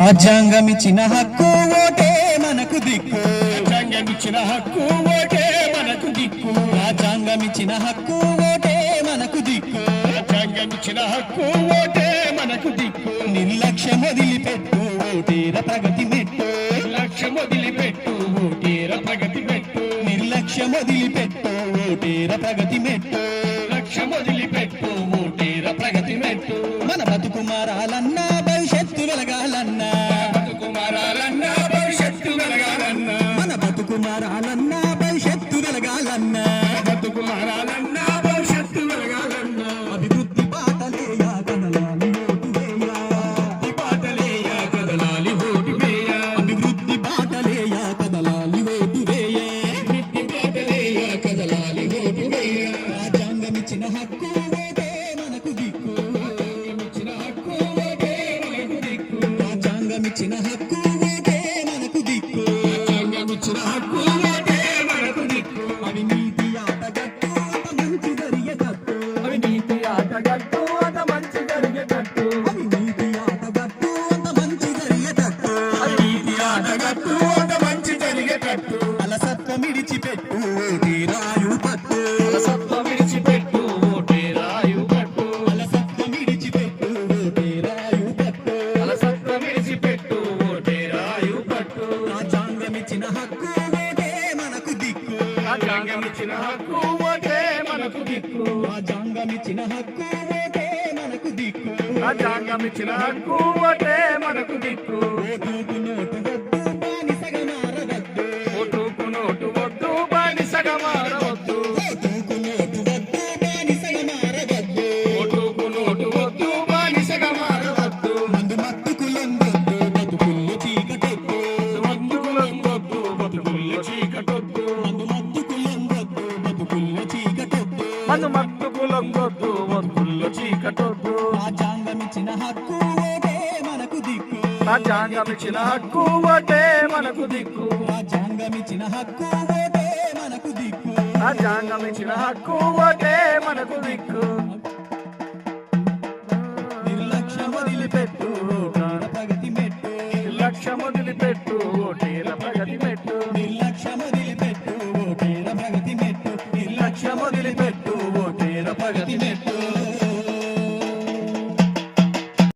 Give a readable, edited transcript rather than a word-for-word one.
రాజ్యాంగమిచ్చిన హక్కు ఓటే మనకు దిక్కు. రాజ్యాంగమిచ్చిన హక్కు ఓటే మనకు దిక్కు. రాజ్యాంగమిచ్చిన హక్కు ఓటే మనకు దిక్కు. రాజ్యాంగమిచ్చిన హక్కు ఓటే మనకు దిక్కు. నిర్లక్ష్యం వదిలిపెట్టు ఓటేర ప్రగతి మెట్టు. నిర్లక్ష్యం వదిలిపెట్టు ఓటేర ప్రగతి మెట్టు. నిర్లక్ష్యం వదిలిపెట్టు ఓటేర ప్రగతి మెట్టు. లక్ష్యం వదిలిపెట్టు ఓటేర ప్రగతి మెట్టు. మన బతుకు మారాలన్నా భవిష్యత్తు వెలగాలన్నా. బతుకు మారాలన్నా భవిష్యత్తు వెలగాలన్నా. మన బతుకు మారాలన్నా భవిష్యత్తు వెలగాలన్నా. బతుకు మారాలన్నా భవిష్యత్తు వెలగాలన్నా. అభివృద్ధి బాటలేయా కదలాలి ఓటు వేయా. ఈ బాటలేయా కదలాలి ఓటు వేయ. అభివృద్ధి బాటలేయా కదలాలి ఓటు వేయే. ఈ బాటలేయా కదలాలి ఓటు వేయ. రాజ్యాంగమిచ్చిన హక్కు ఓటే మనకు దిక్కు. రాజ్యాంగమిచ్చిన హక్కు ఓటే మనకు దిక్కు. రాజ్యాంగమిచ్చిన హక్కు ఓటే మనకు దిక్కు. రాజ్యాంగమిచ్చిన హక్కు ఓటే మనకు దిక్కు. అవినీతి ఆటగట్టు అంత మంచి జరిగేటట్టు. అవినీతి ఆటగట్టు అంత మంచి జరిగేటట్టు. అవినీతి ఆటగట్టు అంత మంచి జరిగేటట్టు. అవినీతి ఆటగట్టు అంత మంచి జరిగేటట్టు. అలసత్వం విడిచిపెట్టు ఓటే రాయు పట్టు. అలసత్వం విడిచిపెట్టు ఓటే రాయు పట్టు. అలసత్వం విడిచిపెట్టు ఓటే రాయు పట్టు. అలసత్వం విడిచిపెట్టు ఓటే రాయు పట్టు. రాజ్యాంగమిచ్చిన హక్కు ఓటే మనకు దిక్కు. రాజ్యాంగమిచ్చిన హక్కు ఓటే మనకు దిక్కు. రాజ్యాంగమిచ్చిన హక్కు ఓటే మనకు దిక్కు. రాజ్యాంగమిచ్చిన హక్కు ఓటే మనకు దిక్కు. ఓటుకు నోటు వద్దు బానిసగా మారవద్దు. ఓటుకు నోటు వద్దు బానిసగా మారవద్దు. ఓటుకు నోటు వద్దు బానిసగా మారవద్దు. ఓటుకు నోటు వద్దు బానిసగా మారవద్దు. మందు మత్తుకు లొంగొద్దు బతుకుల్లో చీకటొద్దు. మందుకు లొంగొద్దు బతుకుల్లో చీకటొద్దు. మందు మత్తుకు లొంగొద్దు బతుకుల్లో చీకటొద్దు. మందు మత్తుకు లొంగొద్దు బతుకుల్లో చీకటొద్దు. రాజ్యాంగమిచ్చిన హక్కు ఓటే మనకు దిక్కు. రాజ్యాంగమిచ్చిన హక్కు ఓటే మనకు దిక్కు. రాజ్యాంగమిచ్చిన హక్కు ఓటే మనకు దిక్కు. రాజ్యాంగమిచ్చిన హక్కు ఓటే మనకు దిక్కు. నిర్లక్ష్యం వదిలిపెట్టు ఓటేర ప్రగతి మెట్టు. లక్ష్యం వదిలిపెట్టు ఓటేల ప్రగతి మెట్టు. నిర్లక్ష్యం వదిలిపెట్టు ఓటేర ప్రగతి మెట్టు. లక్ష్యం వదిలిపెట్టు ఓటేల ప్రగతి మెట్టు.